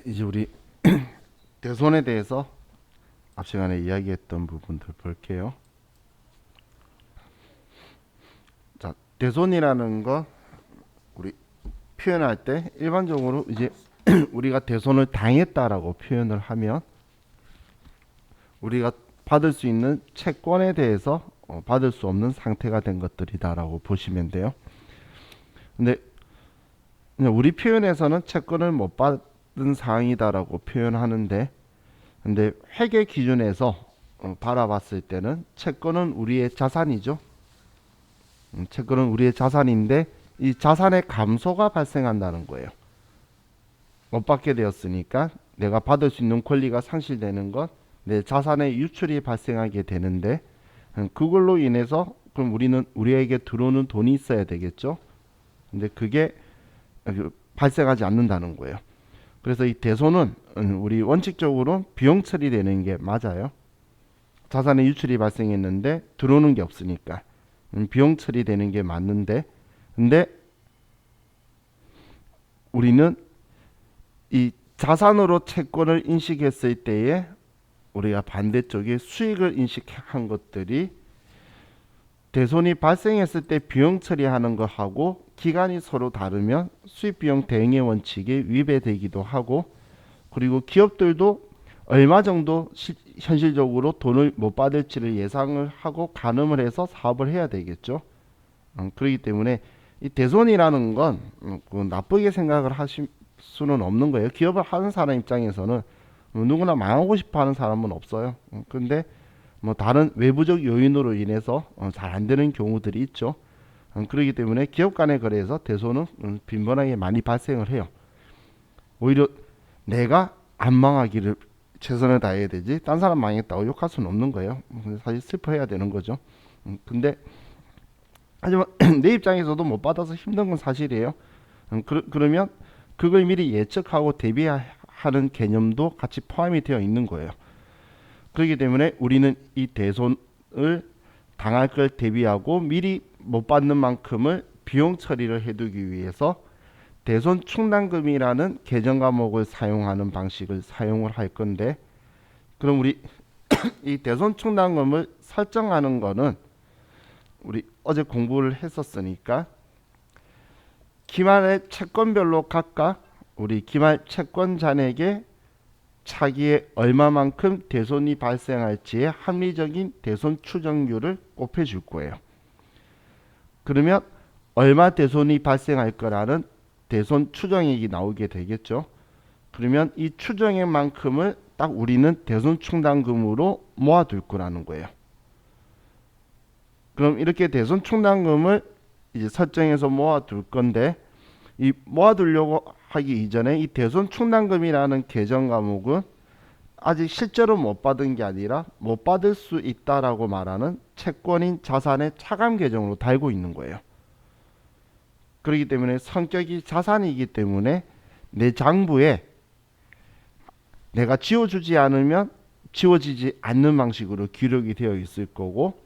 이제 우리 대손에 대해서 앞 시간에 이야기했던 부분들 볼게요. 자, 대손이라는 거 우리 표현할 때 일반적으로 이제 우리가 대손을 당했다라고 표현을 하면 우리가 받을 수 있는 채권에 대해서 받을 수 없는 상태가 된 것들이다라고 보시면 돼요. 근데 우리 표현에서는 채권을 못 받은 상황이다라고 표현하는데, 근데 회계 기준에서 바라봤을 때는 채권은 우리의 자산이죠. 채권은 우리의 자산인데 이 자산의 감소가 발생한다는 거예요. 못 받게 되었으니까 내가 받을 수 있는 권리가 상실되는 것, 내 자산의 유출이 발생하게 되는데, 그걸로 인해서 그럼 우리에게 들어오는 돈이 있어야 되겠죠. 근데 그게 발생하지 않는다는 거예요. 그래서 이 대손은 우리 원칙적으로 비용 처리되는 게 맞아요. 자산의 유출이 발생했는데 들어오는 게 없으니까 비용 처리되는 게 맞는데, 근데 우리는 이 자산으로 채권을 인식했을 때에 우리가 반대쪽에 수익을 인식한 것들이 대손이 발생했을 때 비용 처리하는 것하고 기간이 서로 다르면 수익 비용 대응의 원칙에 위배되기도 하고, 그리고 기업들도 얼마 정도 현실적으로 돈을 못 받을지를 예상을 하고 가늠을 해서 사업을 해야 되겠죠. 그렇기 때문에 이 대손이라는 건 나쁘게 생각을 하실 수는 없는 거예요. 기업을 하는 사람 입장에서는 누구나 망하고 싶어 하는 사람은 없어요. 근데 뭐 다른 외부적 요인으로 인해서 잘 안 되는 경우들이 있죠. 그렇기 때문에 기업 간의 거래에서 대손은 빈번하게 많이 발생을 해요. 오히려 내가 안 망하기를 최선을 다해야 되지, 딴 사람 망했다고 욕할 수는 없는 거예요. 사실 슬퍼해야 되는 거죠. 근데 하지만 내 입장에서도 못 받아서 힘든 건 사실이에요. 그러면 그걸 미리 예측하고 대비하는 개념도 같이 포함이 되어 있는 거예요. 그렇기 때문에 우리는 이 대손을 당할 걸 대비하고 미리 못 받는 만큼을 비용 처리를 해두기 위해서 대손 충당금이라는 계정 과목을 사용하는 방식을 사용을 할 건데, 그럼 우리 이 대손 충당금을 설정하는 거는 우리 어제 공부를 했었으니까 기말의 채권별로 각각 우리 기말 채권 잔액에 차기에 얼마만큼 대손이 발생할지의 합리적인 대손 추정률을 곱해줄 거예요. 그러면 얼마 대손이 발생할 거라는 대손 추정액이 나오게 되겠죠. 그러면 이 추정액만큼을 딱 우리는 대손 충당금으로 모아둘 거라는 거예요. 그럼 이렇게 대손 충당금을 이제 설정해서 모아둘 건데, 이 모아두려고 하기 이전에 이 대손 충당금이라는 계정 과목은 아직 실제로 못 받은 게 아니라 못 받을 수 있다라고 말하는 채권인 자산의 차감 계정으로 달고 있는 거예요. 그렇기 때문에 성격이 자산이기 때문에 내 장부에 내가 지워주지 않으면 지워지지 않는 방식으로 기록이 되어 있을 거고,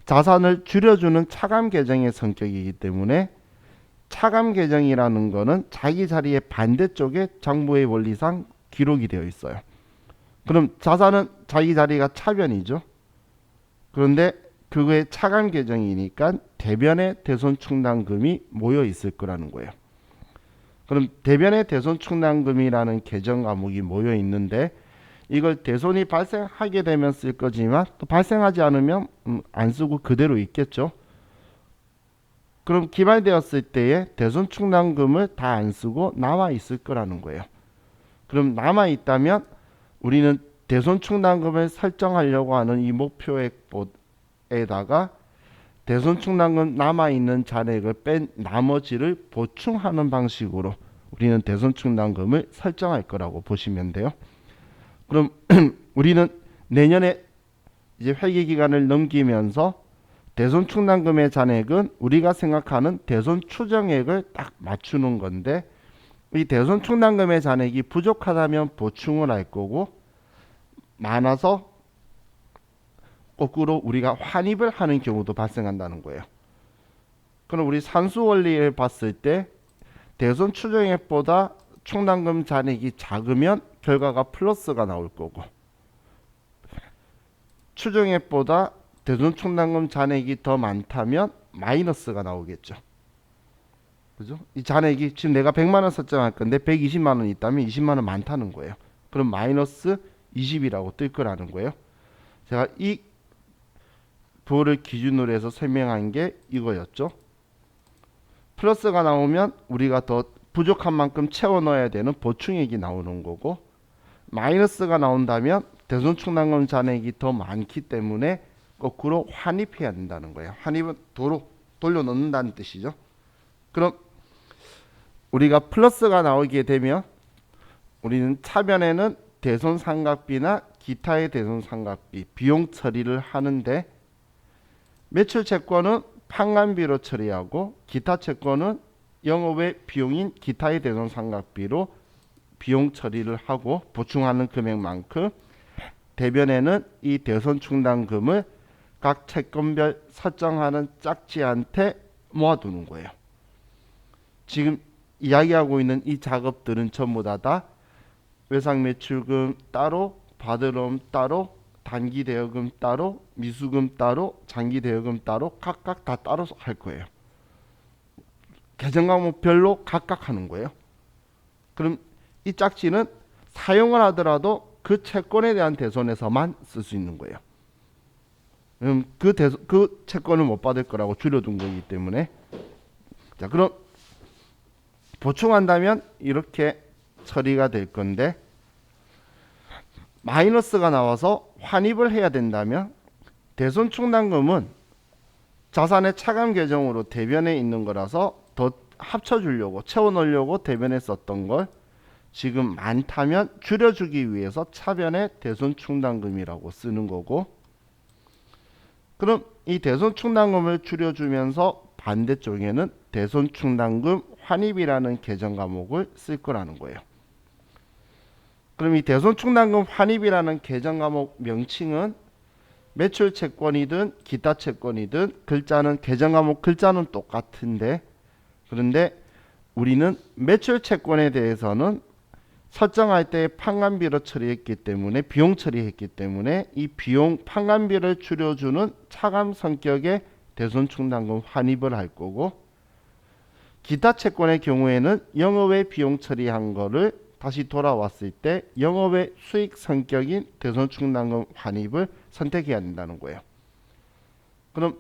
자산을 줄여주는 차감 계정의 성격이기 때문에 차감 계정이라는 거는 자기 자리의 반대쪽에 장부의 원리상 기록이 되어 있어요. 그럼 자산은 자기 자리가 차변이죠. 그런데 그거의 차감 계정이니까 대변의 대손 충당금이 모여 있을 거라는 거예요. 그럼 대변의 대손 충당금이라는 계정 과목이 모여 있는데, 이걸 대손이 발생하게 되면 쓸 거지만 또 발생하지 않으면 안 쓰고 그대로 있겠죠. 그럼 기말되었을 때에 대손 충당금을 다 안 쓰고 남아 있을 거라는 거예요. 그럼 남아 있다면 우리는 대손 충당금을 설정하려고 하는 이 목표액에다가 대손 충당금 남아 있는 잔액을 뺀 나머지를 보충하는 방식으로 우리는 대손 충당금을 설정할 거라고 보시면 돼요. 그럼 우리는 내년에 이제 회계 기간을 넘기면서 대손 충당금의 잔액은 우리가 생각하는 대손 추정액을 딱 맞추는 건데, 이 대손 충당금의 잔액이 부족하다면 보충을 할 거고, 많아서 거꾸로 우리가 환입을 하는 경우도 발생한다는 거예요. 그럼 우리 산수 원리를 봤을 때 대손 추정액보다 충당금 잔액이 작으면 결과가 플러스가 나올 거고, 추정액보다 대손 충당금 잔액이 더 많다면 마이너스가 나오겠죠. 그죠? 이 잔액이 지금 내가 100만 원 설정할 건데 120만 원 있다면 20만 원 많다는 거예요. 그럼 마이너스 20이라고 뜰 거라는 거예요. 제가 이 부호를 기준으로 해서 설명한 게 이거였죠. 플러스가 나오면 우리가 더 부족한 만큼 채워 넣어야 되는 보충액이 나오는 거고, 마이너스가 나온다면 대손 충당금 잔액이 더 많기 때문에 거꾸로 환입해야 된다는 거예요. 환입은 도로 돌려 넣는다는 뜻이죠. 그럼 우리가 플러스가 나오게 되면 우리는 차변에는 대손 상각비나 기타의 대손 상각비 비용 처리를 하는데, 매출 채권은 판관비로 처리하고 기타 채권은 영업의 비용인 기타의 대손 상각비로 비용 처리를 하고, 보충하는 금액만큼 대변에는 이 대손 충당금을 각 채권별 설정하는 짝지한테 모아두는 거예요. 지금 이야기하고 있는 이 작업들은 전부 다 외상 매출금 따로, 받으럼 따로, 단기 대여금 따로, 미수금 따로, 장기 대여금 따로 각각 다 따로 할 거예요. 계정 과목별로 각각 하는 거예요. 그럼 이 짝지는 사용을 하더라도 그 채권에 대한 대손에서만 쓸 수 있는 거예요. 그 채권을 못 받을 거라고 줄여둔 거기 때문에. 자, 그럼 보충한다면 이렇게 처리가 될 건데, 마이너스가 나와서 환입을 해야 된다면 대손 충당금은 자산의 차감 계정으로 대변에 있는 거라서 더 합쳐주려고 채워 넣으려고 대변에 썼던 걸 지금 많다면 줄여주기 위해서 차변에 대손 충당금이라고 쓰는 거고, 그럼 이 대손 충당금을 줄여주면서 반대쪽에는 대손 충당금 환입이라는 계정 과목을 쓸 거라는 거예요. 그럼 이 대손 충당금 환입이라는 계정 과목 명칭은 매출 채권이든 기타 채권이든 글자는 계정 과목 글자는 똑같은데, 그런데 우리는 매출 채권에 대해서는 설정할 때 판관비로 처리했기 때문에, 비용 처리했기 때문에 이 비용 판관비를 줄여주는 차감 성격의 대손 충당금 환입을 할 거고, 기타 채권의 경우에는 영업외 비용 처리한 거를 다시 돌아왔을 때 영업외 수익 성격인 대손 충당금 환입을 선택해야 된다는 거예요. 그럼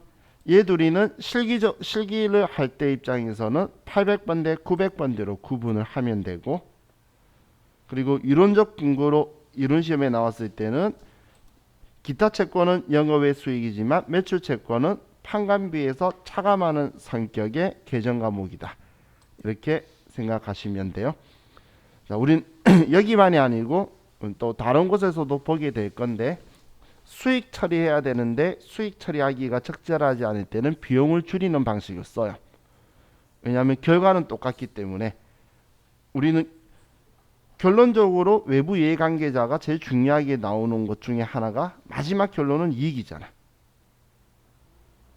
얘 둘이는 실기를 할 때 입장에서는 800번대 900번대로 구분을 하면 되고, 그리고 이론적 근거로 이론 시험에 나왔을 때는 기타 채권은 영업외 수익이지만 매출 채권은 판관비에서 차감하는 성격의 계정 과목이다, 이렇게 생각하시면 돼요. 자, 우린 여기만이 아니고 또 다른 곳에서도 보게 될 건데, 수익 처리해야 되는데 수익 처리하기가 적절하지 않을 때는 비용을 줄이는 방식을 써요. 왜냐하면 결과는 똑같기 때문에. 우리는 결론적으로 외부 이해관계자가 제일 중요하게 나오는 것 중에 하나가 마지막 결론은 이익이잖아.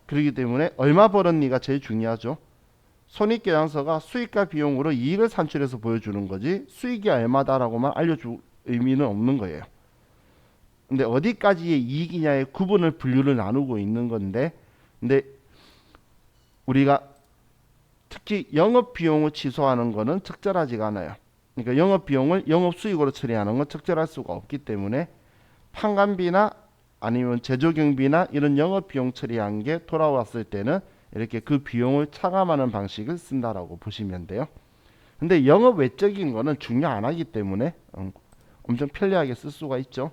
그렇기 때문에 얼마 벌었니가 제일 중요하죠. 손익계산서가 수익과 비용으로 이익을 산출해서 보여주는 거지 수익이 얼마다라고만 알려줄 의미는 없는 거예요. 근데 어디까지의 이익이냐의 구분을 분류를 나누고 있는 건데, 근데 우리가 특히 영업비용을 취소하는 거는 적절하지가 않아요. 그러니까 영업비용을 영업수익으로 처리하는 건 적절할 수가 없기 때문에 판관비나 아니면 제조경비나 이런 영업비용 처리한 게 돌아왔을 때는 이렇게 그 비용을 차감하는 방식을 쓴다라고 보시면 돼요. 근데 영업 외적인 거는 중요 안 하기 때문에 엄청 편리하게 쓸 수가 있죠.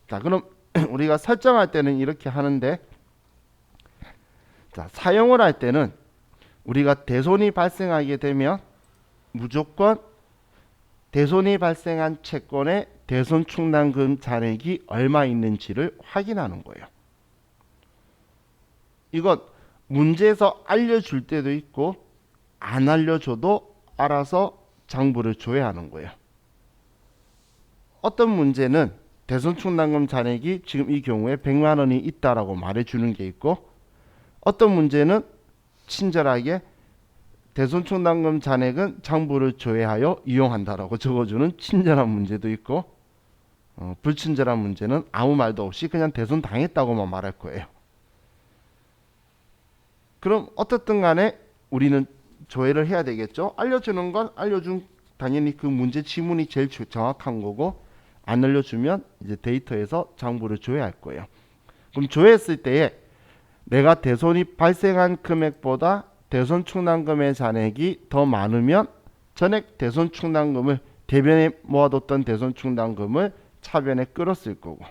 자, 그럼 우리가 설정할 때는 이렇게 하는데, 자, 사용을 할 때는 우리가 대손이 발생하게 되면 무조건 대손이 발생한 채권의 대손 충당금 잔액이 얼마 있는지를 확인하는 거예요. 이건 문제에서 알려줄 때도 있고 안 알려줘도 알아서 장부를 줘야 하는 거예요. 어떤 문제는 대손 충당금 잔액이 지금 이 경우에 100만 원이 있다라고 말해주는 게 있고, 어떤 문제는 친절하게 대손충당금 잔액은 장부를 조회하여 이용한다라고 적어주는 친절한 문제도 있고, 불친절한 문제는 아무 말도 없이 그냥 대손 당했다고만 말할 거예요. 그럼 어떻든 간에 우리는 조회를 해야 되겠죠. 알려주는 건 당연히 그 문제 지문이 제일 정확한 거고, 안 알려주면 이제 데이터에서 장부를 조회할 거예요. 그럼 조회했을 때에 내가 대손이 발생한 금액보다 대손 충당금의 잔액이 더 많으면 전액 대손 충당금을, 대변에 모아뒀던 대손 충당금을 차변에 끌었을 거고,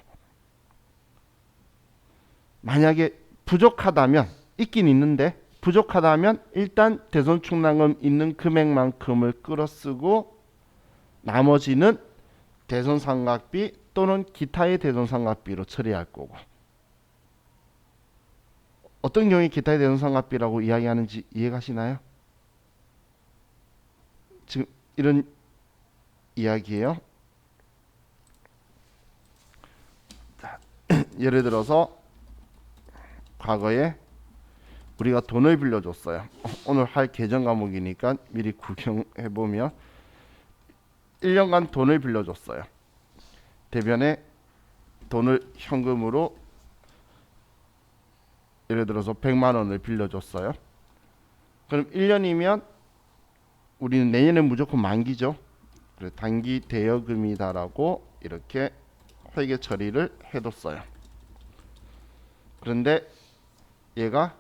만약에 부족하다면, 있긴 있는데 부족하다면 일단 대손 충당금 있는 금액만큼을 끌어쓰고 나머지는 대손 상각비 또는 기타의 대손 상각비로 처리할 거고. 어떤 경우에 기타의 대손 상각비라고 이야기하는지 이해가시나요? 지금 이런 이야기예요. 자, 예를 들어서 과거에 우리가 돈을 빌려줬어요. 오늘 할 계정 과목이니까 미리 구경해보면 1년간 돈을 빌려줬어요. 대변에 돈을 현금으로 예를 들어서 100만 원을 빌려줬어요. 그럼 1년이면 우리는 내년에 무조건 만기죠. 그래서 단기 대여금이다라고 이렇게 회계 처리를 해뒀어요. 그런데 얘가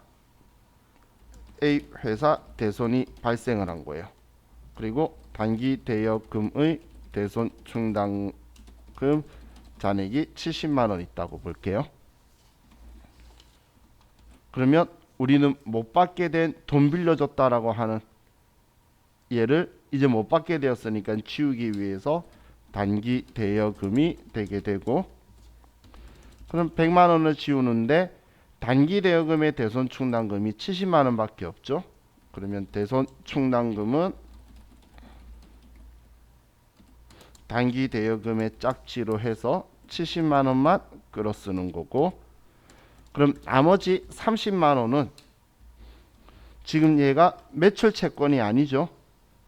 A 회사 대손이 발생을 한 거예요. 그리고 단기 대여금의 대손 충당금 잔액이 70만 원 있다고 볼게요. 그러면 우리는 못 받게 된 돈 빌려줬다라고 하는 얘를 이제 못 받게 되었으니까 치우기 위해서 단기 대여금이 되게 되고, 그럼 100만 원을 지우는데 단기 대여금의 대손 충당금이 70만 원밖에 없죠. 그러면 대손 충당금은 단기 대여금의 짝지로 해서 70만 원만 끌어 쓰는 거고, 그럼 나머지 30만 원은 지금 얘가 매출 채권이 아니죠.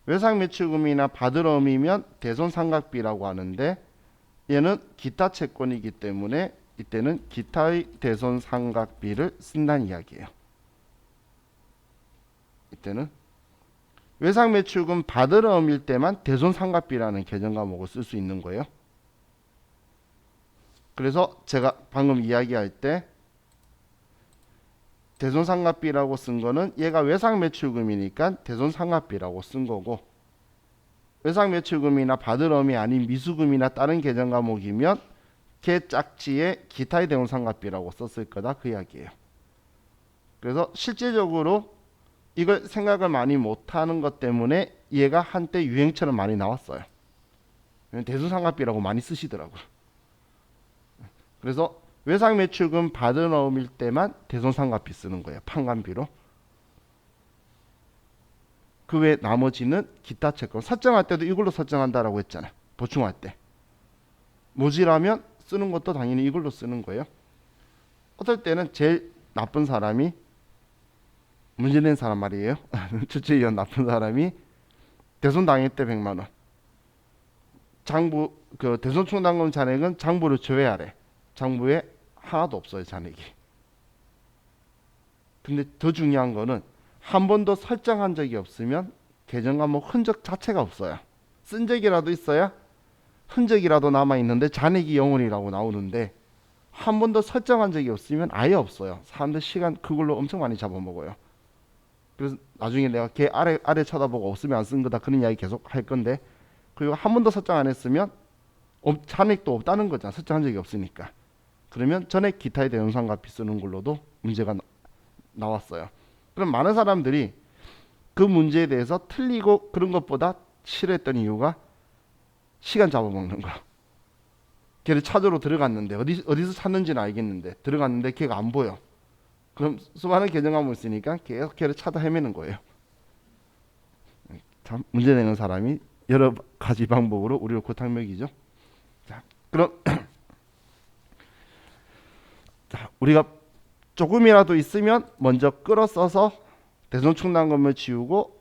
외상 매출금이나 받으러움이면 대손 상각비라고 하는데 얘는 기타 채권이기 때문에 이때는 기타의 대손 상각비를 쓴다는 이야기예요. 이때는 외상 매출금 받으러움일 때만 대손 상각비라는 계정 과목을 쓸 수 있는 거예요. 그래서 제가 방금 이야기할 때 대손 상각비라고 쓴 거는 얘가 외상 매출금이니까 대손 상각비라고 쓴 거고, 외상 매출금이나 받으러움이 아닌 미수금이나 다른 계정 과목이면 걔 짝지에 기타의 대손 상각비라고 썼을 거다, 그 이야기예요. 그래서 실제적으로 이걸 생각을 많이 못하는 것 때문에 얘가 한때 유행처럼 많이 나왔어요. 대손 상각비라고 많이 쓰시더라고요. 그래서 외상 매출금 받으러움일 때만 대손 상각비 쓰는 거예요, 판관비로. 그 외 나머지는 기타 채권. 설정할 때도 이걸로 설정한다라고 했잖아요, 보충할 때. 모자라면 쓰는 것도 당연히 이걸로 쓰는 거예요. 어떨 때는 제일 나쁜 사람이, 문제낸 사람 말이에요. 주최위원 나쁜 사람이 대손 당했대 100만 원. 장부 그 대손 충당금 잔액은 장부를 조회하래. 장부에 하나도 없어요, 잔액이. 근데 더 중요한 거는 한 번도 설정한 적이 없으면 계정 과목 흔적 자체가 없어요. 쓴 적이라도 있어야 흔적이라도 남아 있는데 잔액이 0원이라고 나오는데, 한 번도 설정한 적이 없으면 아예 없어요. 사람들 시간 그걸로 엄청 많이 잡아먹어요. 그래서 나중에 내가 걔 아래 쳐다보고 없으면 안 쓴 거다 그런 이야기 계속 할 건데, 그리고 한 번도 설정 안 했으면 잔액도 없다는 거잖아, 설정한 적이 없으니까. 그러면 전액 기타의 대손 상각비 쓰는 걸로도 문제가 나왔어요. 그럼 많은 사람들이 그 문제에 대해서 틀리고 그런 것보다 싫어했던 이유가 시간 잡아먹는 거. 걔를 찾으러 들어갔는데 어디서 찾는지는 알겠는데 들어갔는데 걔가 안 보여. 그럼 수많은 계정 과목을 쓰니까 계속 걔를 찾아 헤매는 거예요. 참 문제 내는 사람이 여러 가지 방법으로 우리를 고통 먹이죠. 자, 그럼 자, 우리가 조금이라도 있으면 먼저 끌어 써서 대손 충당금을 지우고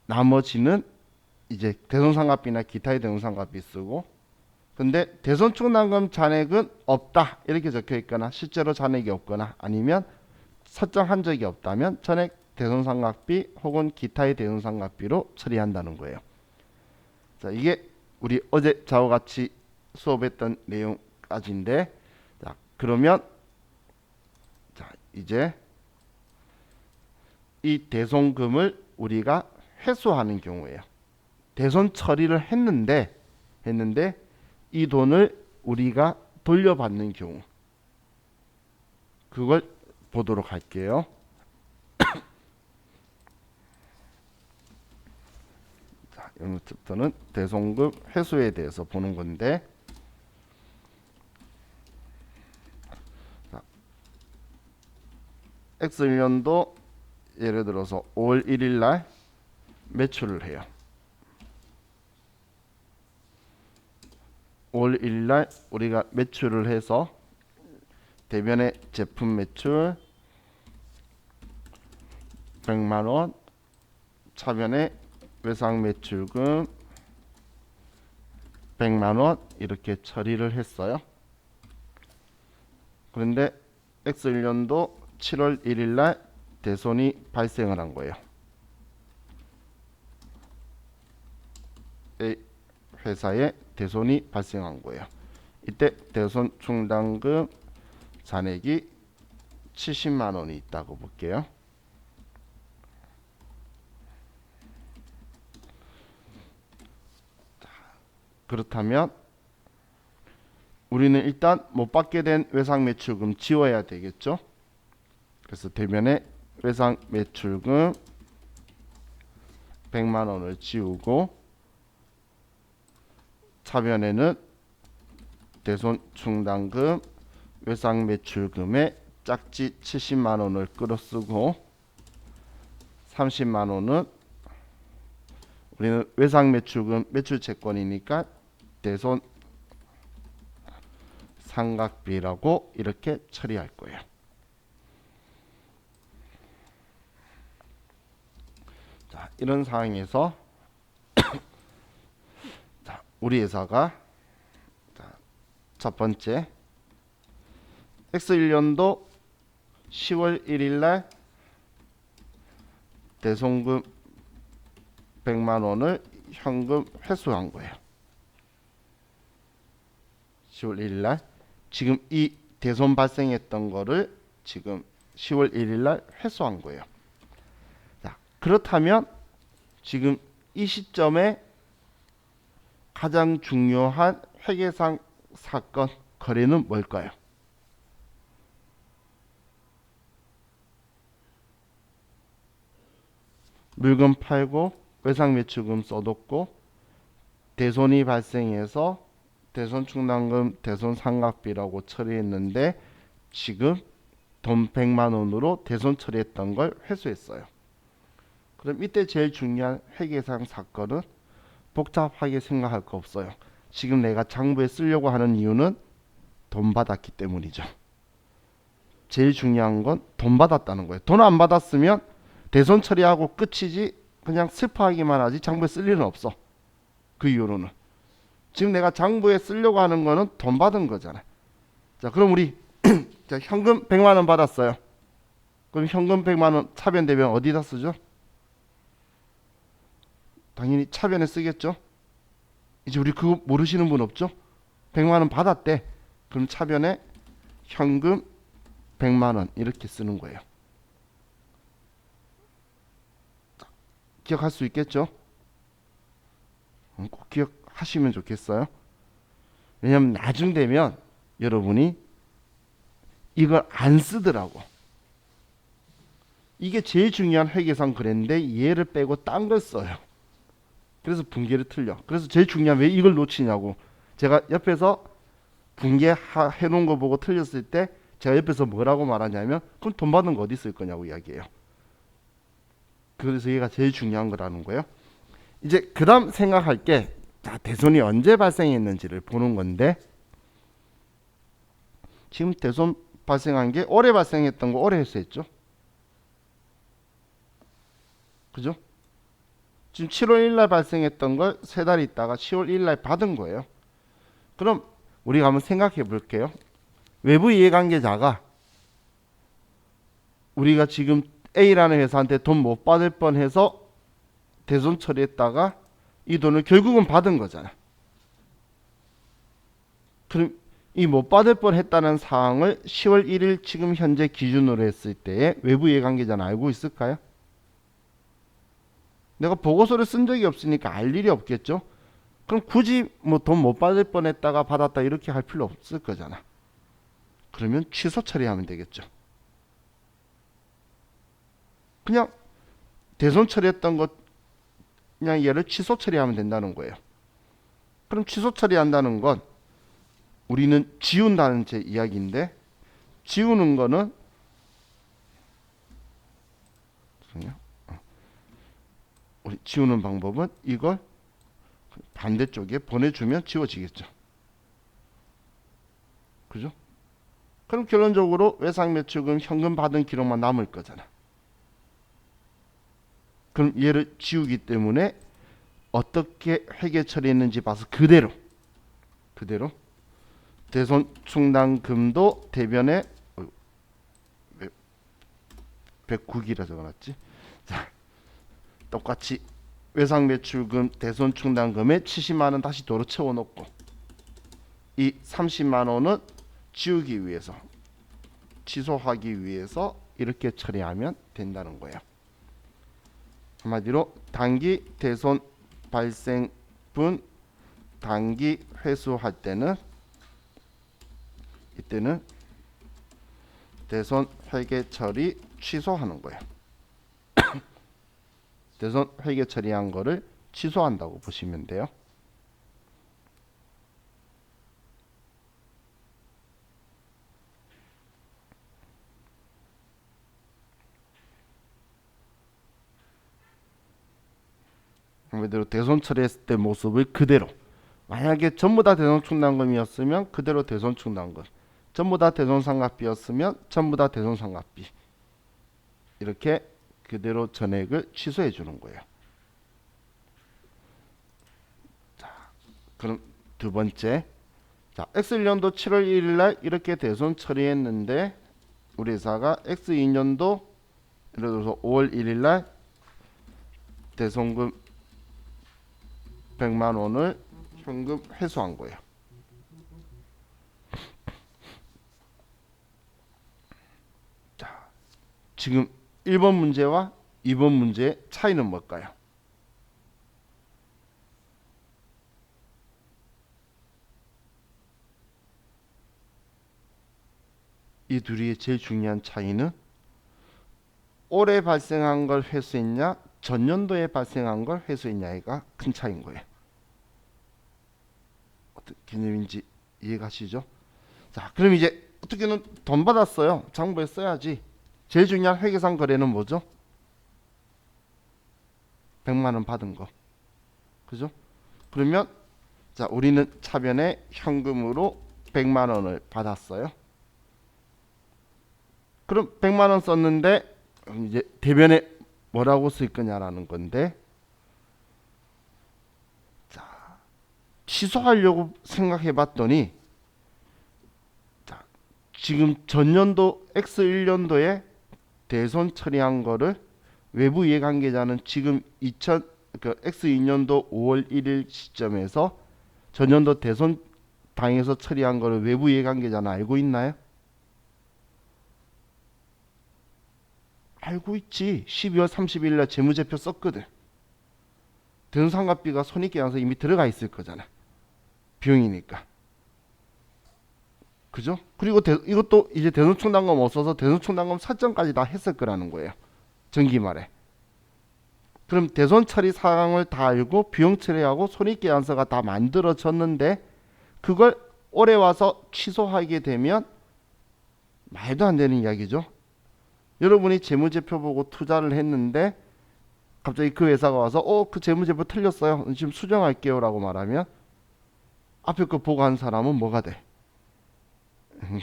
나머지는 이제 대손상각비나 기타의 대손상각비 쓰고, 근데 대손충당금 잔액은 없다 이렇게 적혀 있거나 실제로 잔액이 없거나 아니면 설정한 적이 없다면 전액 대손상각비 혹은 기타의 대손상각비로 처리한다는 거예요. 자, 이게 우리 어제 저와 같이 수업했던 내용까지인데, 자, 그러면 자, 이제 이 대손금을 우리가 회수하는 경우에요. 대손 처리를 했는데 이 돈을 우리가 돌려받는 경우, 그걸 보도록 할게요. 자, 이부터는 대손금 회수에 대해서 보는 건데, 자, X1년도 예를 들어서 5월 1일 날 매출을 해요. 5월 1일 날 우리가 매출을 해서 대변의 제품 매출 100만원, 차변의 외상 매출금 100만원 이렇게 처리를 했어요. 그런데 X1년도 7월 1일 날 대손이 발생을 한 거예요. A 회사에 대손이 발생한 거예요. 이때 대손 충당금 잔액이 70만 원이 있다고 볼게요. 그렇다면 우리는 일단 못 받게 된 외상 매출금 지워야 되겠죠. 그래서 대변에 외상 매출금 100만 원을 지우고, 차변에는 대손 충당금 외상 매출금에 짝지 70만 원을 끌어쓰고, 30만 원은 우리는 외상 매출금 매출 채권이니까 대손 상각비라고 이렇게 처리할 거예요. 자, 이런 상황에서 자, 우리 회사가 첫 번째 X1년도 10월 1일 날 대손금 100만 원을 현금 회수한 거예요. 10월 1일 날 지금 이 대손 발생했던 거를 지금 10월 1일 날 회수한 거예요. 자, 그렇다면 지금 이 시점에 가장 중요한 회계상 사건 거래는 뭘까요? 물건 팔고 외상 매출금 써뒀고 대손이 발생해서 대손 충당금 대손 상각비라고 처리했는데 지금 돈 100만 원으로 대손 처리했던 걸 회수했어요. 그럼 이때 제일 중요한 회계상 사건은 복잡하게 생각할 거 없어요. 지금 내가 장부에 쓰려고 하는 이유는 돈 받았기 때문이죠. 제일 중요한 건 돈 받았다는 거예요. 돈 안 받았으면 대손 처리하고 끝이지 그냥 슬퍼하기만 하지 장부에 쓸 일은 없어. 그 이후로는 지금 내가 장부에 쓰려고 하는 거는 돈 받은 거잖아요. 자, 그럼 우리 자, 현금 100만 원 받았어요. 그럼 현금 100만 원 차변 대변 어디다 쓰죠? 당연히 차변에 쓰겠죠. 이제 우리 그거 모르시는 분 없죠? 100만 원 받았대. 그럼 차변에 현금 100만 원 이렇게 쓰는 거예요. 기억할 수 있겠죠? 꼭 기억하시면 좋겠어요. 왜냐면 나중 되면 여러분이 이걸 안 쓰더라고. 이게 제일 중요한 회계상 그랬는데 얘를 빼고 딴 걸 써요. 그래서 분계를 틀려. 그래서 제일 중요한 왜 이걸 놓치냐고. 제가 옆에서 분계해 놓은 거 보고 틀렸을 때 제가 옆에서 뭐라고 말하냐면 그럼 돈 받은 거 어디 쓸 거냐고 이야기해요. 그래서 얘가 제일 중요한 거라는 거예요. 이제 그 다음 생각할 게 대손이 언제 발생했는지를 보는 건데, 지금 대손 발생한 게 올해 발생했던 거 올해 회수했죠. 그죠? 지금 7월 1일 날 발생했던 걸 3달 있다가 10월 1일 날 받은 거예요. 그럼 우리가 한번 생각해 볼게요. 외부 이해관계자가 우리가 지금 A라는 회사한테 돈 못 받을 뻔해서 대손 처리했다가 이 돈을 결국은 받은 거잖아. 그럼 이 못 받을 뻔했다는 사항을 10월 1일 지금 현재 기준으로 했을 때에 외부 이해관계자는 알고 있을까요? 내가 보고서를 쓴 적이 없으니까 알 일이 없겠죠. 그럼 굳이 뭐 돈 못 받을 뻔했다가 받았다 이렇게 할 필요 없을 거잖아. 그러면 취소 처리하면 되겠죠. 그냥 대손 처리했던 것 그냥 얘를 취소 처리하면 된다는 거예요. 그럼 취소 처리한다는 건 우리는 지운다는 제 이야기인데, 지우는 거는 우리 지우는 방법은 이걸 반대쪽에 보내주면 지워지겠죠. 그죠? 그럼 결론적으로 외상매출금 현금 받은 기록만 남을 거잖아. 그럼 얘를 지우기 때문에 어떻게 회계 처리했는지 봐서 그대로 대손 충당금도 대변에 109기라 적어놨지. 자, 똑같이 외상매출금 대손 충당금에 70만원 다시 도로 채워놓고 이 30만원은 지우기 위해서 취소하기 위해서 이렇게 처리하면 된다는 거예요. 한마디로 단기 대손 발생분 단기 회수할 때는 이때는 대손 회계 처리 취소하는 거예요. 대손 회계 처리한 거를 취소한다고 보시면 돼요. 그대로 대손 처리했을 때 모습을 그대로, 만약에 전부 다 대손 충당금이었으면 그대로 대손 충당금, 전부 다 대손 상각비였으면 전부 다 대손 상각비, 이렇게 그대로 전액을 취소해 주는 거예요. 자, 그럼 두 번째, 자, X1년도 7월 1일 날 이렇게 대손 처리했는데 우리 회사가 X2년도 예를 들어서 5월 1일 날 대손금 100만 원을 현금 회수한 거예요. 자, 지금 1번 문제와 2번 문제의 차이는 뭘까요? 이 둘의 제일 중요한 차이는 올해 발생한 걸 회수했냐 전년도에 발생한 걸 회수했냐가 큰 차이인 거예요. 어떤 개념인지 이해가시죠? 자, 그럼 이제 어떻게는 돈 받았어요. 장부에 써야지. 제일 중요한 회계상 거래는 뭐죠? 100만 원 받은 거. 그죠? 그러면 자, 우리는 차변에 현금으로 100만 원을 받았어요. 그럼 100만 원 썼는데 이제 대변에 뭐라고 쓸 거냐라는 건데, 자, 취소하려고 생각해 봤더니 자, 지금 전년도 X1년도에 대손 처리한 거를 외부 이해관계자는 지금 X2년도 5월 1일 시점에서 전년도 대손 당해서 처리한 거를 외부 이해관계자는 알고 있나요? 알고 있지. 12월 30일 날 재무제표 썼거든. 대손상각비가 손익계산서 이미 들어가 있을 거잖아. 비용이니까. 그죠? 그리고 이것도 이제 대손충당금 없어서 대손충당금 설정까지 다 했을 거라는 거예요. 전기말에. 그럼 대손 처리 사항을 다 알고 비용 처리하고 손익계산서가 다 만들어졌는데 그걸 올해 와서 취소하게 되면 말도 안 되는 이야기죠. 여러분이 재무제표 보고 투자를 했는데 갑자기 그 회사가 와서 그 재무제표 틀렸어요. 지금 수정할게요 라고 말하면 앞에 거 보고 한 사람은 뭐가 돼?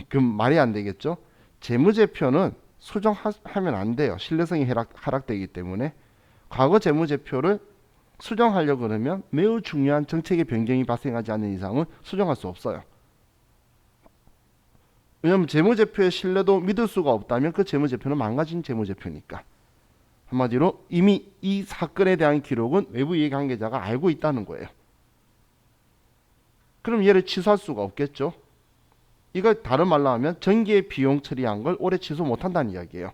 그럼 말이 안 되겠죠. 재무제표는 수정하면 안 돼요. 신뢰성이 하락되기 때문에 과거 재무제표를 수정하려고 그러면 매우 중요한 정책의 변경이 발생하지 않는 이상은 수정할 수 없어요. 왜냐하면 재무제표의 신뢰도 믿을 수가 없다면 그 재무제표는 망가진 재무제표니까. 한마디로 이미 이 사건에 대한 기록은 외부 이해관계자가 알고 있다는 거예요. 그럼 얘를 취소할 수가 없겠죠. 이걸 다른 말로 하면 정기의 비용 처리한 걸 올해 취소 못한다는 이야기예요.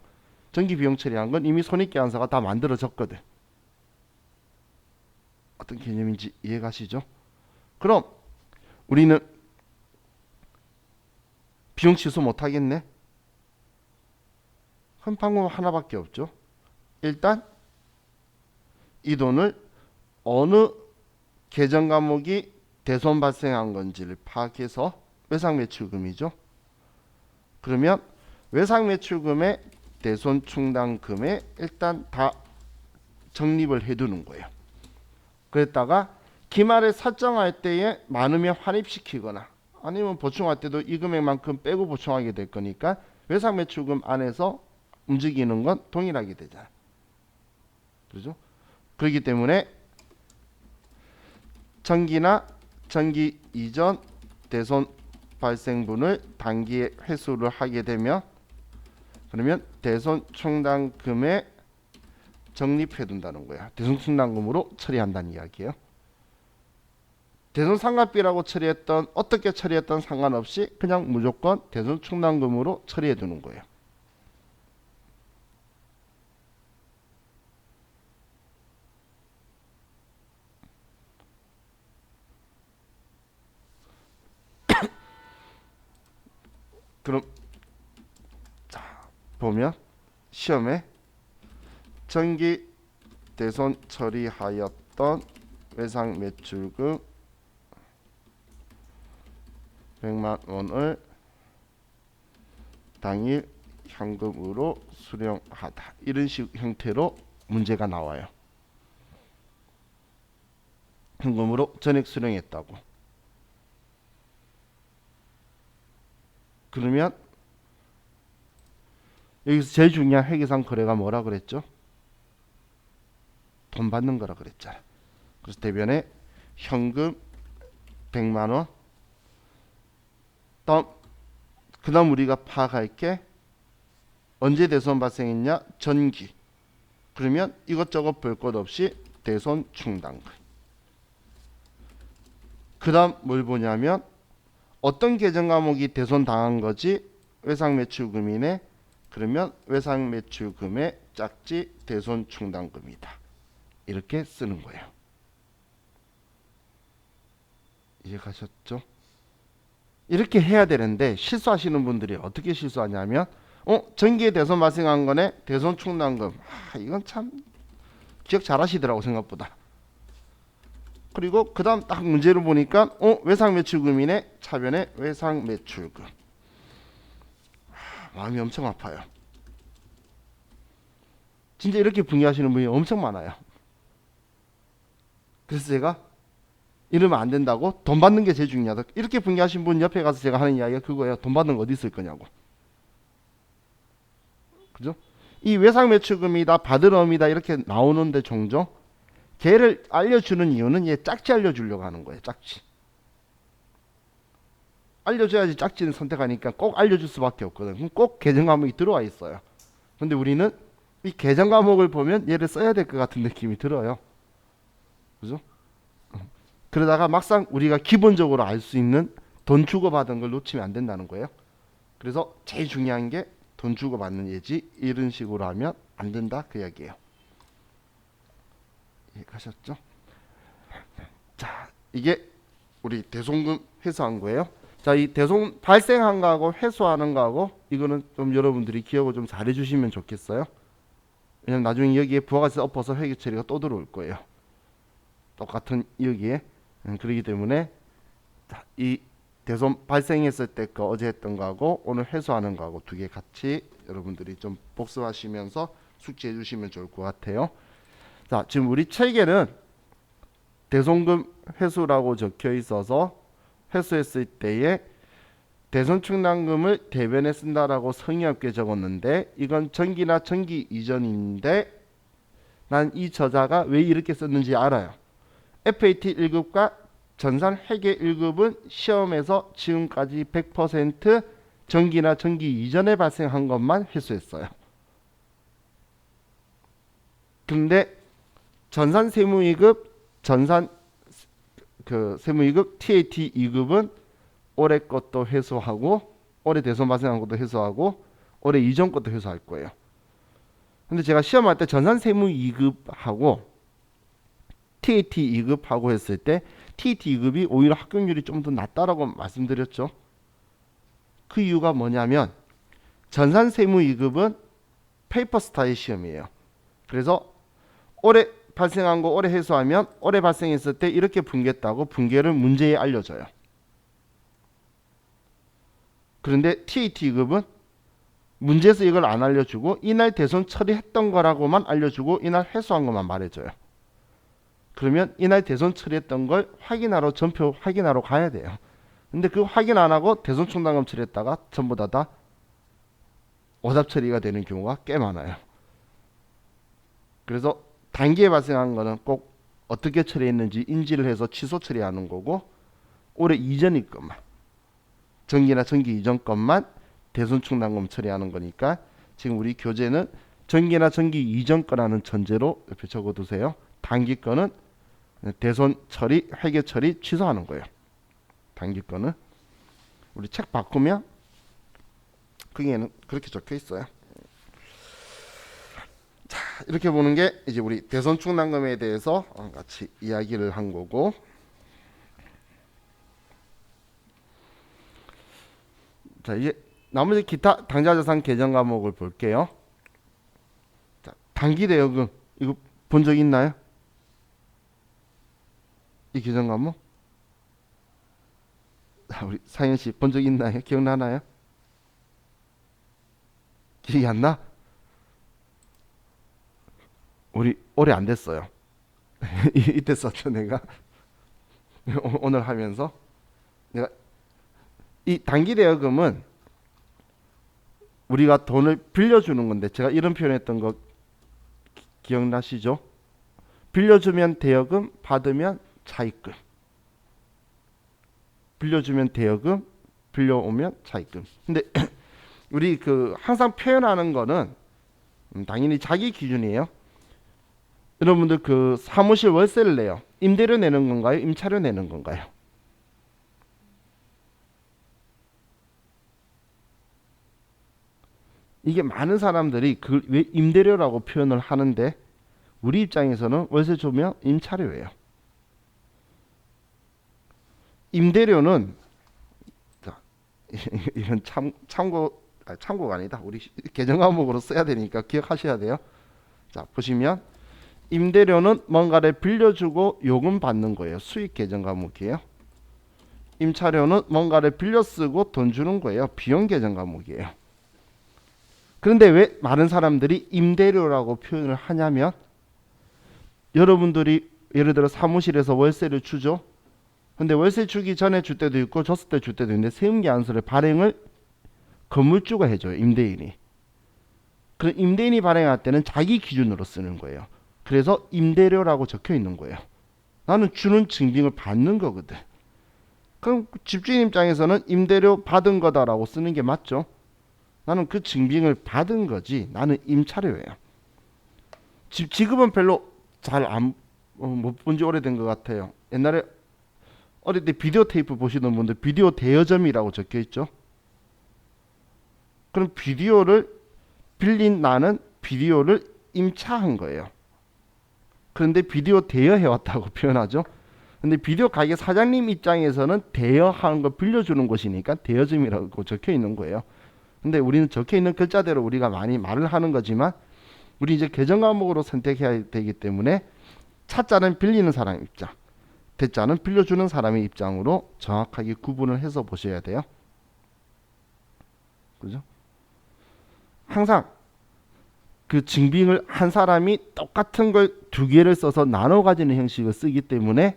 정기 비용 처리한 건 이미 손익계산서가 다 만들어졌거든. 어떤 개념인지 이해가시죠? 그럼 우리는 비용 취소 못하겠네? 그럼 방법 하나밖에 없죠. 일단 이 돈을 어느 계정 과목이 대손 발생한 건지를 파악해서 외상매출금이죠. 그러면 외상매출금의 대손 충당금에 일단 다 적립을 해두는 거예요. 그랬다가 기말을 설정할 때에 많으면 환입시키거나 아니면 보충할 때도 이 금액만큼 빼고 보충하게 될 거니까 외상매출금 안에서 움직이는 건 동일하게 되잖아요. 그렇죠? 그렇기 때문에 정기나 정기 이전 대손 발생분을 단기에 회수를 하게 되면 그러면 대손 충당금에 적립해 둔다는 거야. 대손 충당금으로 처리한다는 이야기예요. 대손 상각비라고 처리했던 어떻게 처리했던 상관없이 그냥 무조건 대손 충당금으로 처리해 두는 거예요. 그럼 자 보면 시험에 정기 대손 처리하였던 외상 매출금 100만 원을 당일 현금으로 수령하다. 이런 식 형태로 문제가 나와요. 현금으로 전액 수령했다고. 그러면 여기서 제일 중요한 회계상 거래가 뭐라 그랬죠? 돈 받는 거라 그랬잖아. 그래서 대변에 현금 100만 원. 그다음 우리가 파악할 게 언제 대손 발생했냐? 전기. 그러면 이것저것 볼 것 없이 대손 충당금. 그다음 뭘 보냐면 어떤 계정 과목이 대손 당한 거지? 외상매출금이네. 그러면 외상매출금의 짝지 대손 충당금이다. 이렇게 쓰는 거예요. 이해가셨죠? 이렇게 해야 되는데 실수하시는 분들이 어떻게 실수하냐면 전기에 대손 발생한 거네. 대손 충당금. 이건 참 기억 잘하시더라고 생각보다. 그리고 그 다음 딱 문제를 보니까 외상매출금이네. 차변에 외상매출금. 마음이 엄청 아파요. 진짜 이렇게 붕괴하시는 분이 엄청 많아요. 그래서 제가 이러면 안 된다고 돈 받는 게 제일 중요하다. 이렇게 붕괴하신 분 옆에 가서 제가 하는 이야기가 그거예요. 돈 받는 거 어디 있을 거냐고. 그죠? 이 외상매출금이 다 받을 의미다 이렇게 나오는데 종종 걔를 알려주는 이유는 얘 짝지 알려주려고 하는 거예요. 짝지. 알려줘야지 짝지는 선택하니까 꼭 알려줄 수밖에 없거든. 그럼 꼭 계정 과목이 들어와 있어요. 근데 우리는 이 계정 과목을 보면 얘를 써야 될 것 같은 느낌이 들어요. 그죠? 그러다가 막상 우리가 기본적으로 알 수 있는 돈 주고받은 걸 놓치면 안 된다는 거예요. 그래서 제일 중요한 게 돈 주고받는 예지. 이런 식으로 하면 안 된다 그 이야기예요. 이해가셨죠? 자, 이게 우리 대손금 회수한 거예요. 자, 이 대손 발생한 거하고 회수하는 거하고 이거는 좀 여러분들이 기억을 좀 잘해 주시면 좋겠어요. 왜냐면 나중에 여기에 부가가치 엎어서 회계 처리가 또 들어올 거예요. 똑같은 여기에. 그렇기 때문에 자, 이 대손 발생했을 때 거 어제 했던 거하고 오늘 회수하는 거하고 두 개 같이 여러분들이 좀 복습하시면서 숙지해 주시면 좋을 것 같아요. 자, 지금 우리 책에는 대손금 회수라고 적혀 있어서 회수했을 때에 대손 충당금을 대변에 쓴다라고 성의 없게 적었는데 이건 전기나 전기 이전인데 난 이 저자가 왜 이렇게 썼는지 알아요. FAT 1급과 전산 회계 1급은 시험에서 지금까지 100% 전기나 전기 이전에 발생한 것만 회수했어요. 근데 전산 세무 2급, 전산 세무 2급, TAT 2급은 올해 것도 회수하고 올해 대손 발생한 것도 회수하고 올해 이전 것도 회수할 거예요. 근데 제가 시험할 때 전산 세무 2급하고 TAT 2급하고 했을 때 TAT 2급이 오히려 합격률이 좀 더 낮다라고 말씀드렸죠. 그 이유가 뭐냐면 전산 세무 2급은 페이퍼 스타일 시험이에요. 그래서 올해 발생한 거 올해 회수하면 올해 발생했을 때 이렇게 분개했다고 분개를 문제에 알려줘요. 그런데 TAT 2급은 문제에서 이걸 안 알려주고 이날 대손 처리했던 거라고만 알려주고 이날 회수한 것만 말해줘요. 그러면 이날 대손 처리했던 걸 확인하러 전표 확인하러 가야 돼요. 근데 그 확인 안 하고 대손 충당금 처리했다가 전부 다 오답 처리가 되는 경우가 꽤 많아요. 그래서 단기에 발생한 거는 꼭 어떻게 처리했는지 인지를 해서 취소 처리하는 거고 올해 이전일 것만 전기나 전기 이전 것만 대손 충당금 처리하는 거니까 지금 우리 교재는 전기나 전기 이전 거라는 전제로 옆에 적어두세요. 단기 거는 대손 처리, 회계 처리 취소하는 거예요. 단기 거는 우리 책 바꾸면 거기에는 그렇게 적혀 있어요. 자, 이렇게 보는 게 이제 우리 대손 충당금에 대해서 같이 이야기를 한 거고, 자 이제 나머지 기타 당좌자산 계정 과목을 볼게요. 자, 단기 대여금 이거 본 적 있나요? 이 계정 과목? 우리 상현 씨 본 적 있나요? 기억나나요? 기억이 안 나? 우리 오래 안 됐어요. 이때 썼죠 내가. 오늘 하면서 내가 이 단기 대여금은 우리가 돈을 빌려주는 건데 제가 이런 표현했던 거 기억나시죠? 빌려주면 대여금, 받으면 차입금. 빌려주면 대여금, 빌려오면 차입금. 근데 우리 항상 표현하는 거는 당연히 자기 기준이에요. 여러분들 사무실 월세를 내요. 임대료 내는 건가요? 임차료 내는 건가요? 이게 많은 사람들이 왜 임대료라고 표현을 하는데 우리 입장에서는 월세 주면 임차료예요. 임대료는 이런 참고가 아니다. 우리 개정 과목으로 써야 되니까 기억하셔야 돼요. 자, 보시면 임대료는 뭔가를 빌려주고 요금 받는 거예요. 수익 계정 과목이에요. 임차료는 뭔가를 빌려 쓰고 돈 주는 거예요. 비용 계정 과목이에요. 그런데 왜 많은 사람들이 임대료라고 표현을 하냐면 여러분들이 예를 들어 사무실에서 월세를 주죠. 근데 월세 주기 전에 줄 때도 있고 줬을 때 줄 때도 있는데 세무계약서를 발행을 건물주가 해줘요. 임대인이. 그럼 임대인이 발행할 때는 자기 기준으로 쓰는 거예요. 그래서 임대료라고 적혀 있는 거예요. 나는 주는 증빙을 받는 거거든. 그럼 집주인 입장에서는 임대료 받은 거다라고 쓰는 게 맞죠. 나는 그 증빙을 받은 거지. 나는 임차료예요. 지금은 별로 잘 못 본 지 오래된 것 같아요. 옛날에 어릴 때 비디오 테이프 보시는 분들 비디오 대여점이라고 적혀 있죠. 그럼 비디오를 빌린 나는 비디오를 임차한 거예요. 그런데 비디오 대여해왔다고 표현하죠. 근데 비디오 가게 사장님 입장에서는 대여하는 거 빌려주는 곳이니까 대여점이라고 적혀 있는 거예요. 근데 우리는 적혀 있는 글자대로 우리가 많이 말을 하는 거지만 우리 이제 계정 과목으로 선택해야 되기 때문에 차자는 빌리는 사람 입장, 대자는 빌려주는 사람의 입장으로 정확하게 구분을 해서 보셔야 돼요. 그죠? 항상 그 증빙을 한 사람이 똑같은 걸 두 개를 써서 나눠 가지는 형식을 쓰기 때문에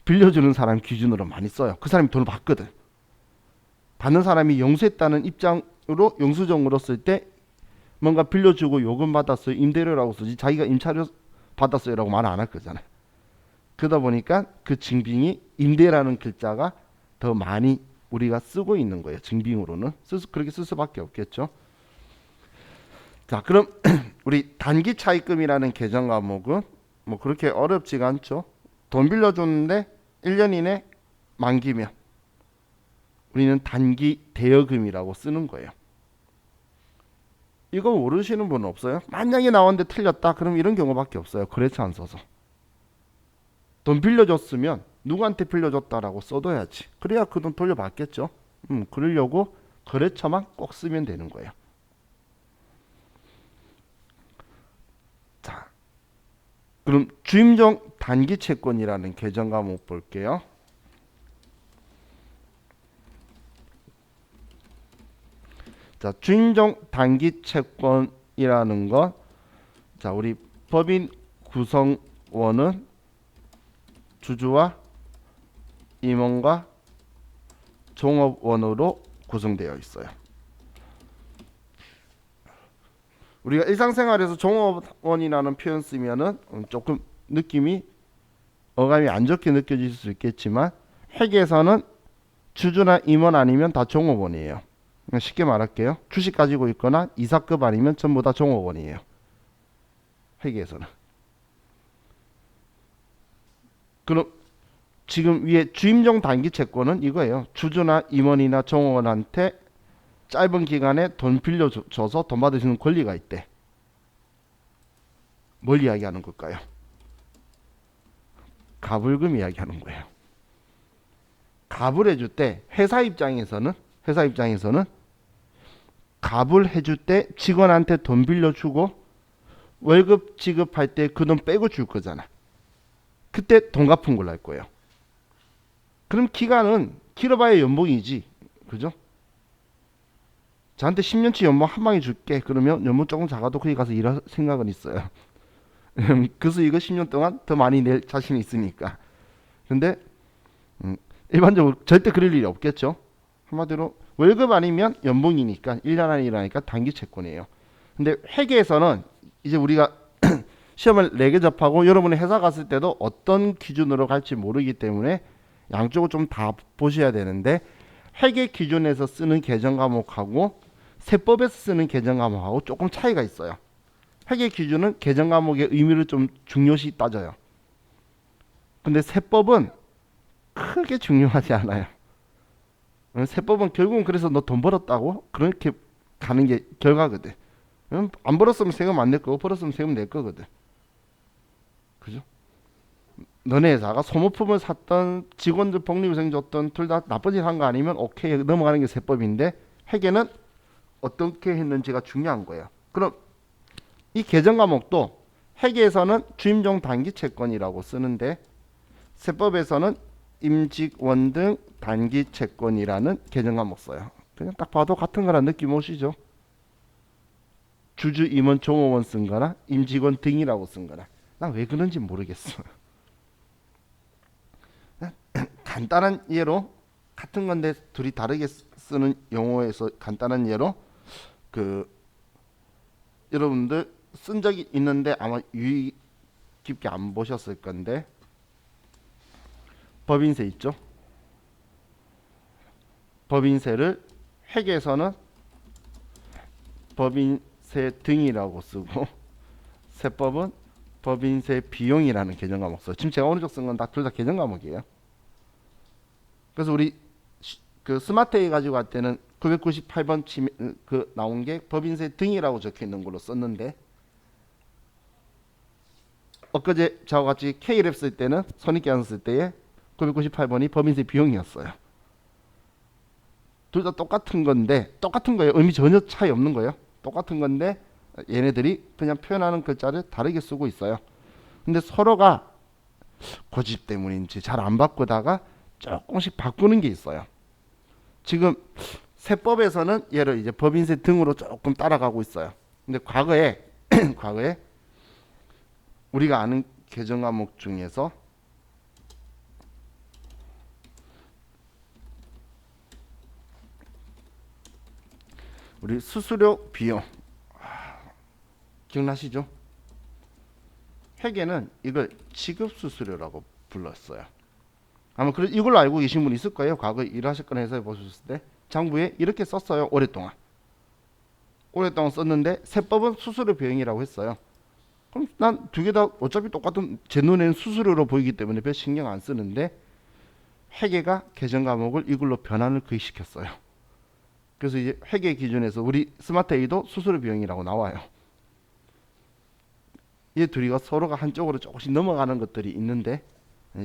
빌려주는 사람 기준으로 많이 써요. 그 사람이 돈을 받거든. 받는 사람이 영수했다는 입장으로 영수증으로 쓸 때 뭔가 빌려주고 요금 받았어요. 임대료라고 쓰지 자기가 임차료 받았어요라고 말 안 할 거잖아요. 그러다 보니까 그 증빙이 임대라는 글자가 더 많이 우리가 쓰고 있는 거예요. 증빙으로는 그렇게 쓸 수밖에 없겠죠. 자, 그럼 우리 단기 차입금이라는 계정 과목은 뭐 그렇게 어렵지가 않죠. 돈 빌려줬는데 1년 이내 만기면 우리는 단기 대여금이라고 쓰는 거예요. 이거 모르시는 분 없어요? 만약에 나왔는데 틀렸다 그럼 이런 경우밖에 없어요. 거래처 안 써서. 돈 빌려줬으면 누구한테 빌려줬다라고 써둬야지. 그래야 그 돈 돌려받겠죠. 그러려고 거래처만 꼭 쓰면 되는 거예요. 자, 그럼 주임종 단기 채권이라는 계정 과목 볼게요. 자, 주임종 단기 채권이라는 건, 자, 우리 법인 구성원은 주주와 임원과 종업원으로 구성되어 있어요. 우리가 일상생활에서 종업원이라는 표현 쓰면은 조금 느낌이 어감이 안 좋게 느껴질 수 있겠지만 회계에서는 주주나 임원 아니면 다 종업원이에요. 쉽게 말할게요. 주식 가지고 있거나 이사급 아니면 전부 다 종업원이에요. 회계에서는. 그럼 지금 위에 주임종 단기 채권은 이거예요. 주주나 임원이나 종업원한테 짧은 기간에 돈 빌려줘서 돈 받으시는 권리가 있대. 뭘 이야기하는 걸까요? 가불금 이야기하는 거예요. 갑을 해줄 때 회사 입장에서는 갑을 해줄 때 직원한테 돈 빌려주고 월급 지급할 때 그 돈 빼고 줄 거잖아. 그때 돈 갚은 걸로 할 거예요. 그럼 기간은 길어봐야 연봉이지. 그죠? 저한테 10년치 연봉 한 방에 줄게. 그러면 연봉 조금 작아도 거기 가서 일할 생각은 있어요. 그 수익을 10년 동안 더 많이 낼 자신이 있으니까. 근데 일반적으로 절대 그럴 일이 없겠죠. 한마디로 월급 아니면 연봉이니까 1년 안에 일하니까 단기 채권이에요. 근데 회계에서는 이제 우리가 시험을 4개 접하고 여러분이 회사 갔을 때도 어떤 기준으로 갈지 모르기 때문에 양쪽을 좀 다 보셔야 되는데 회계 기준에서 쓰는 계정 과목하고 세법에서 쓰는 계정 과목하고 조금 차이가 있어요. 회계 기준은 계정 과목의 의미를 좀 중요시 따져요. 근데 세법은 크게 중요하지 않아요. 세법은 결국은 그래서 너 돈 벌었다고 그렇게 가는 게 결과거든. 안 벌었으면 세금 안 낼 거고 벌었으면 세금 낼 거거든. 그죠? 너네 회사가 소모품을 샀던 직원들 복리후생 줬던 둘 다 나쁜 짓 한 거 아니면 오케이 넘어가는 게 세법인데 회계는 어떻게 했는지가 중요한 거예요. 그럼 이 계정 과목도 회계에서는 주임종 단기 채권이라고 쓰는데 세법에서는 임직원 등 단기 채권이라는 계정 과목 써요. 그냥 딱 봐도 같은 거란 느낌 오시죠? 주주, 임원, 종업원 쓴 거나 임직원 등이라고 쓴 거나 난 왜 그런지 모르겠어. 간단한 예로 같은 건데 둘이 다르게 쓰는 용어에서 간단한 예로 그 여러분들 쓴 적이 있는데 아마 유의 깊게 안 보셨을 건데 법인세 있죠? 법인세를 회계에서는 법인세 등이라고 쓰고 세법은 법인세 비용이라는 계정 과목 써요. 지금 제가 오른쪽 쓴 건 다 둘 다 계정 과목이에요. 그래서 우리 그 스마트에 가지고 갈 때는 998번 그 나온 게 법인세 등이라고 적혀 있는 걸로 썼는데 엊그제 저와 같이 K랩 쓸 때는 선입견 쓸 때에 998번이 법인세 비용이었어요. 둘 다 똑같은 건데 똑같은 거예요. 의미 전혀 차이 없는 거예요. 똑같은 건데 얘네들이 그냥 표현하는 글자를 다르게 쓰고 있어요. 근데 서로가 고집 때문인지 잘 안 바꾸다가 조금씩 바꾸는 게 있어요. 지금 세법에서는 얘를 이제 법인세 등으로 조금 따라가고 있어요. 근데 과거에 과거에 우리가 아는 계정 과목 중에서 우리 수수료 비용 기억나시죠? 회계는 이걸 지급수수료라고 불렀어요. 아마 이걸로 알고 계신 분 있을 거예요. 과거에 일하셨거나 해서 보셨을 때 장부에 이렇게 썼어요. 오랫동안 썼는데 세법은 수수료 비용이라고 했어요. 그럼 난 두 개 다 어차피 똑같은 제 눈에는 수수료로 보이기 때문에 별 신경 안 쓰는데 회계가 계정 과목을 이걸로 변환을 시켰어요. 그래서 이제 회계 기준에서 우리 스마트 A도 수수료 비용이라고 나와요. 이 둘이가 서로가 한쪽으로 조금씩 넘어가는 것들이 있는데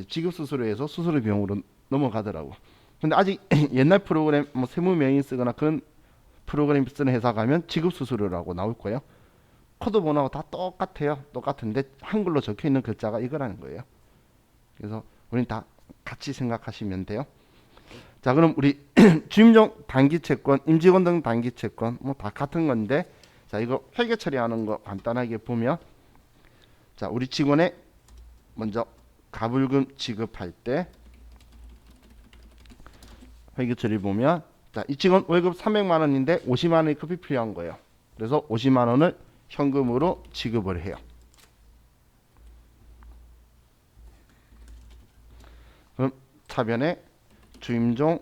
지급 수수료에서 수수료 비용으로 넘어가더라고. 근데 아직 옛날 프로그램 뭐 세무 명의 쓰거나 그런 프로그램 쓰는 회사 가면 지급 수수료라고 나올 거예요. 코드 번호하고 다 똑같아요. 똑같은데 한글로 적혀 있는 글자가 이거라는 거예요. 그래서 우리는 다 같이 생각하시면 돼요. 자, 그럼 우리 주임종 단기채권, 임직원 등 단기채권 뭐 다 같은 건데, 자, 이거 회계 처리하는 거 간단하게 보면, 자, 우리 직원의 먼저 가불금 지급할 때 회계 처리 보면, 자, 이 직원 월급 300만 원인데 50만 원의 급이 필요한 거예요. 그래서 50만 원을 현금으로 지급을 해요. 그럼 차변에 주임종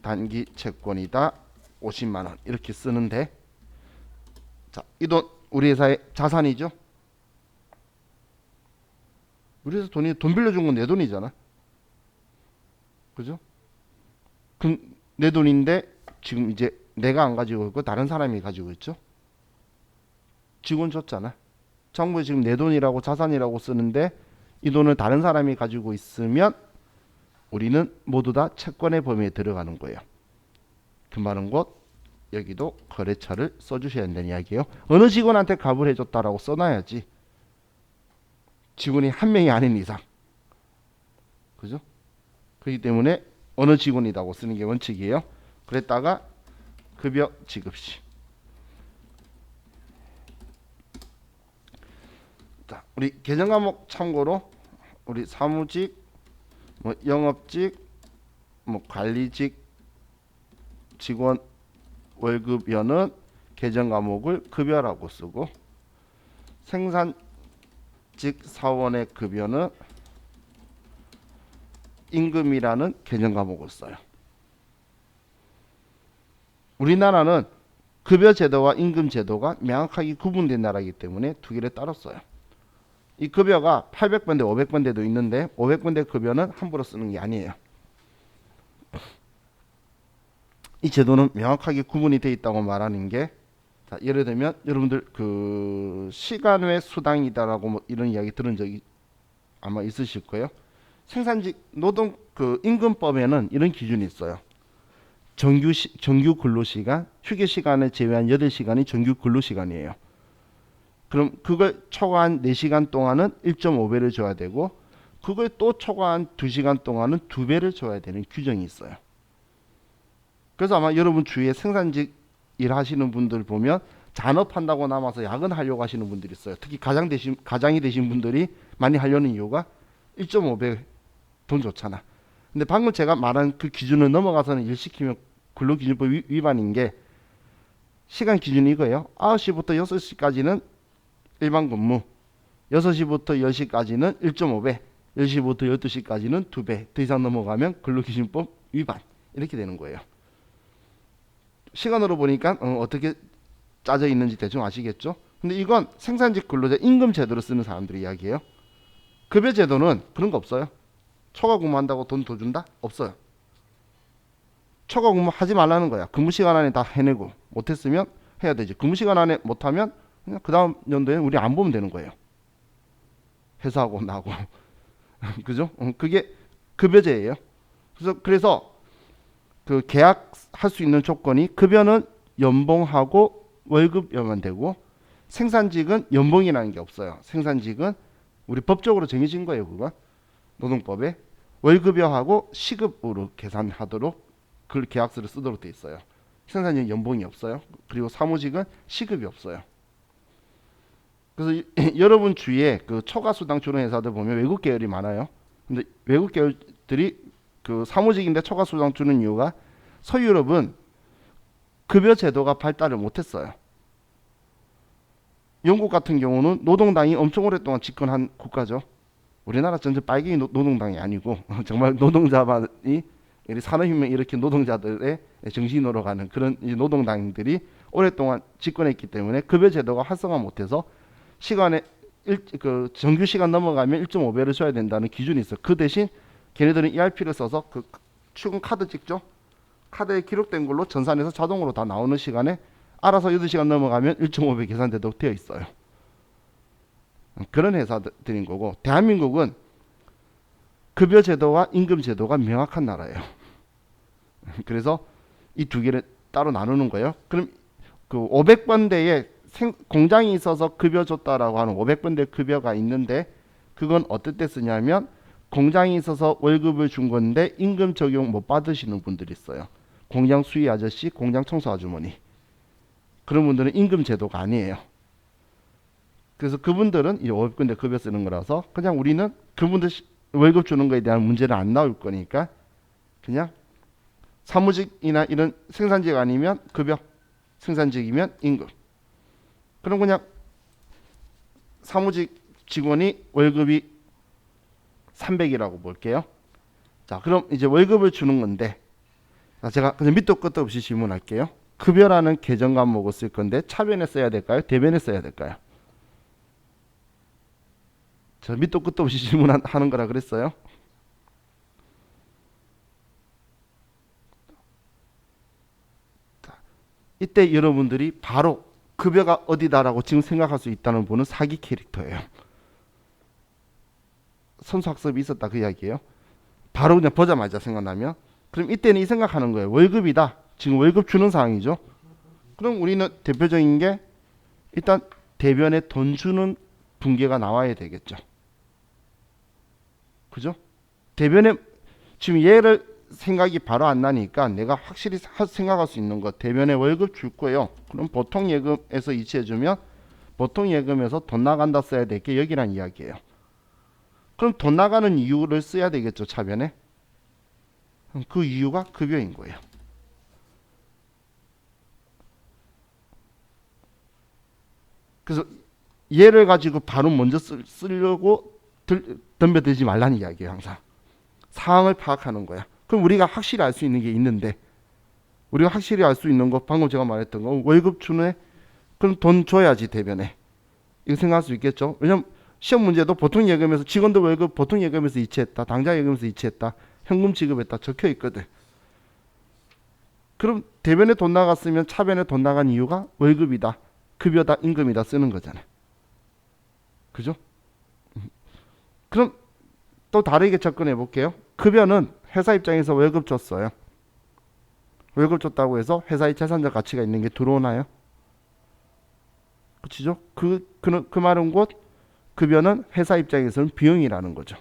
단기 채권이다 50만 원 이렇게 쓰는데, 자, 이 돈 우리 회사의 자산이죠. 우리 회사 돈 빌려준 건 내 돈이잖아. 그죠? 그럼 내 돈인데 지금 이제 내가 안 가지고 있고 다른 사람이 가지고 있죠. 직원 줬잖아. 정부에 지금 내 돈이라고 자산이라고 쓰는데 이 돈을 다른 사람이 가지고 있으면 우리는 모두 다 채권의 범위에 들어가는 거예요. 그 말은 곧 여기도 거래처를 써주셔야 된다는 이야기예요. 어느 직원한테 갑을 해줬다라고 써놔야지. 직원이 한 명이 아닌 이상. 그죠? 그렇기 때문에 어느 직원이라고 쓰는 게 원칙이에요. 그랬다가 급여 지급시. 자, 우리 계정 과목 참고로 우리 사무직, 뭐 영업직, 뭐 관리직 직원 월급여는 계정 과목을 급여라고 쓰고, 생산직 사원의 급여는 임금이라는 계정 과목을 써요. 우리나라는 급여 제도와 임금 제도가 명확하게 구분된 나라이기 때문에 두 개를 따로 써요. 이 급여가 800번대, 500번대도 있는데 500번대 급여는 함부로 쓰는 게 아니에요. 이 제도는 명확하게 구분이 되어 있다고 말하는 게, 자, 예를 들면 여러분들 그 시간 외 수당이다라고 뭐 이런 이야기 들은 적이 아마 있으실 거예요. 생산직 노동 그 임금법에는 이런 기준이 있어요. 정규 근로시간, 휴게 시간을 제외한 8시간이 정규 근로시간이에요. 그럼 그걸 초과한 4시간 동안은 1.5배를 줘야 되고, 그걸 또 초과한 2시간 동안은 2배를 줘야 되는 규정이 있어요. 그래서 아마 여러분 주위에 생산직 일하시는 분들 보면 잔업한다고 남아서 야근하려고 하시는 분들이 있어요. 특히 가장이 되신 분들이 많이 하려는 이유가 1.5배 돈 좋잖아. 근데 방금 제가 말한 그 기준을 넘어가서는 일 시키면 근로기준법 위반인 게, 시간 기준이 이거예요. 9시부터 6시까지는 일반 근무, 6시부터 10시까지는 1.5배, 10시부터 12시까지는 2배, 더 이상 넘어가면 근로기준법 위반, 이렇게 되는 거예요. 시간으로 보니까 어떻게 짜져 있는지 대충 아시겠죠? 근데 이건 생산직 근로자 임금 제도로 쓰는 사람들의 이야기예요. 급여 제도는 그런 거 없어요. 초과 근무한다고 돈 더 준다? 없어요. 초과 근무 하지 말라는 거야. 근무 시간 안에 다 해내고, 못했으면 해야 되지. 근무 시간 안에 못하면 그냥 그 다음 연도에는 우리 안 보면 되는 거예요. 회사하고 나하고. 그죠? 그게 급여제예요. 그래서 그 계약할 수 있는 조건이, 급여는 연봉하고 월급여만 되고, 생산직은 연봉이라는 게 없어요. 생산직은 우리 법적으로 정해진 거예요. 그거 노동법에 월급여하고 시급으로 계산하도록 그 계약서를 쓰도록 돼 있어요. 생산직은 연봉이 없어요. 그리고 사무직은 시급이 없어요. 그래서 여러분 주위에 그 초과수당 주는 회사들 보면 외국 계열이 많아요. 근데 외국 계열들이 그 사무직인데 초과수당 주는 이유가, 서유럽은 급여 제도가 발달을 못했어요. 영국 같은 경우는 노동당이 엄청 오랫동안 집권한 국가죠. 우리나라 전체 빨갱이 노동당이 아니고 정말 노동자만이 산업혁명 일으킨 노동자들의 정신으로 가는 그런 노동당들이 오랫동안 집권했기 때문에 급여 제도가 활성화 못해서 시간에 정규 시간 넘어가면 1.5배를 줘야 된다는 기준이 있어요. 그 대신 걔네들은 ERP를 써서 그 출근 카드 찍죠. 카드에 기록된 걸로 전산에서 자동으로 다 나오는 시간에 알아서 8시간 넘어가면 1.5배 계산되도록 되어 있어요. 그런 회사들인 거고, 대한민국은 급여 제도와 임금 제도가 명확한 나라예요. 그래서 이 두 개를 따로 나누는 거예요. 그럼 그 500번대에 공장이 있어서 급여 줬다라고 하는 500번대 급여가 있는데, 그건 어떨 때 쓰냐면 공장이 있어서 월급을 준 건데 임금 적용 못 받으시는 분들이 있어요. 공장 수위 아저씨, 공장 청소 아주머니. 그런 분들은 임금 제도가 아니에요. 그래서 그분들은 이 500번대 급여 쓰는 거라서 그냥 우리는 그분들 월급 주는 거에 대한 문제는 안 나올 거니까 그냥 사무직이나 이런 생산직 아니면 급여, 생산직이면 임금. 그럼 그냥 사무직 직원이 월급이 300이라고 볼게요. 자, 그럼 이제 월급을 주는 건데, 제가 그냥 밑도 끝도 없이 질문할게요. 급여라는 개정 과목을 쓸 건데 차변에 써야 될까요? 대변에 써야 될까요? 저 밑도 끝도 없이 질문하는 거라 그랬어요. 자, 이때 여러분들이 바로 급여가 어디다라고 지금 생각할 수 있다는 분은 사기 캐릭터예요. 선수학습이 있었다 그 이야기예요. 바로 그냥 보자마자 생각나면, 그럼 이때는 이 생각하는 거예요. 월급이다. 지금 월급 주는 상황이죠. 그럼 우리는 대표적인 게 일단 대변에 돈 주는 분계가 나와야 되겠죠. 그죠? 대변에 지금 얘를 생각이 바로 안 나니까 내가 확실히 생각할 수 있는 거, 대변에 월급 줄 거예요. 그럼 보통 예금에서 이체해주면 보통 예금에서 돈 나간다 써야 될 게 여기란 이야기예요. 그럼 돈 나가는 이유를 써야 되겠죠, 차변에. 그 이유가 급여인 거예요. 그래서 얘를 가지고 바로 먼저 쓰려고 덤벼들지 말라는 이야기예요. 항상 상황을 파악하는 거야. 그럼 우리가 확실히 알 수 있는 게 있는데, 우리가 확실히 알 수 있는 거 방금 제가 말했던 거 월급 주네. 그럼 돈 줘야지 대변에. 이거 생각할 수 있겠죠. 왜냐면 시험 문제도 보통 예금에서 직원들 월급 보통 예금에서 이체했다, 당장 예금에서 이체했다, 현금 지급했다 적혀 있거든. 그럼 대변에 돈 나갔으면 차변에 돈 나간 이유가 월급이다, 급여다, 임금이다 쓰는 거잖아요. 그죠? 그럼 또 다르게 접근해 볼게요. 급여는 회사 입장에서 월급 줬어요. 월급 줬다고 해서 회사의 재산적 가치가 있는 게 들어오나요? 그치죠? 그 말은 곧 급여는 회사 입장에서는 비용이라는 거죠.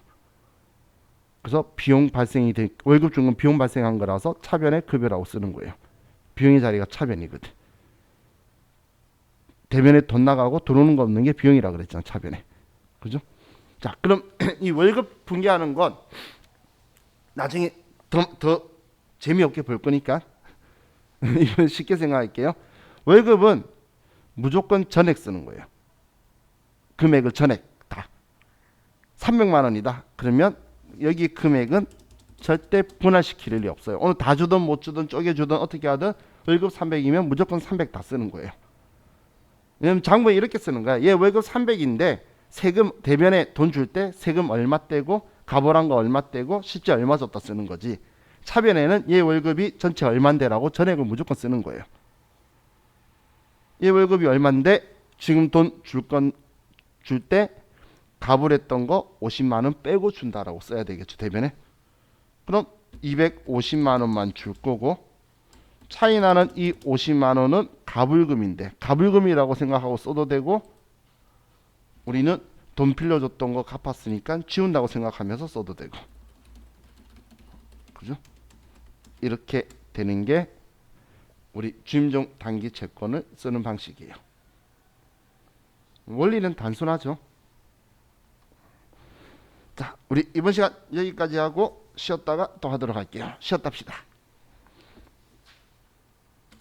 그래서 비용 발생이 월급 준 건 비용 발생한 거라서 차변에 급여라고 쓰는 거예요. 비용의 자리가 차변이거든. 대변에 돈 나가고 들어오는 거 없는 게 비용이라 그랬잖아, 차변에. 그죠? 자, 그럼 이 월급 분계하는 건 나중에 더 재미없게 볼 거니까 이건 쉽게 생각할게요. 월급은 무조건 전액 쓰는 거예요. 금액을 전액 다. 300만 원이다. 그러면 여기 금액은 절대 분할시킬 일이 없어요. 오늘 다 주든 못 주든 쪼개주든 어떻게 하든 월급 300이면 무조건 300 다 쓰는 거예요. 왜냐면 장부에 이렇게 쓰는 거야. 얘 월급 300인데 세금 대변에 돈 줄 때 세금 얼마 떼고 가보란 거 얼마 떼고 실제 얼마 줬다 쓰는 거지. 차변에는 얘 월급이 전체 얼만데라고 전액을 무조건 쓰는 거예요. 얘 월급이 얼만데 지금 돈 줄 때 가불했던 거 50만 원 빼고 준다라고 써야 되겠죠, 대변에. 그럼 250만 원만 줄 거고, 차이 나는 이 50만 원은 가불금인데 가불금이라고 생각하고 써도 되고, 우리는 돈 빌려줬던 거 갚았으니까 지운다고 생각하면서 써도 되고. 그죠? 이렇게 되는 게 우리 주임종 단기 채권을 쓰는 방식이에요. 원리는 단순하죠. 자, 우리 이번 시간 여기까지 하고 쉬었다가 또 하도록 할게요. 쉬었답시다.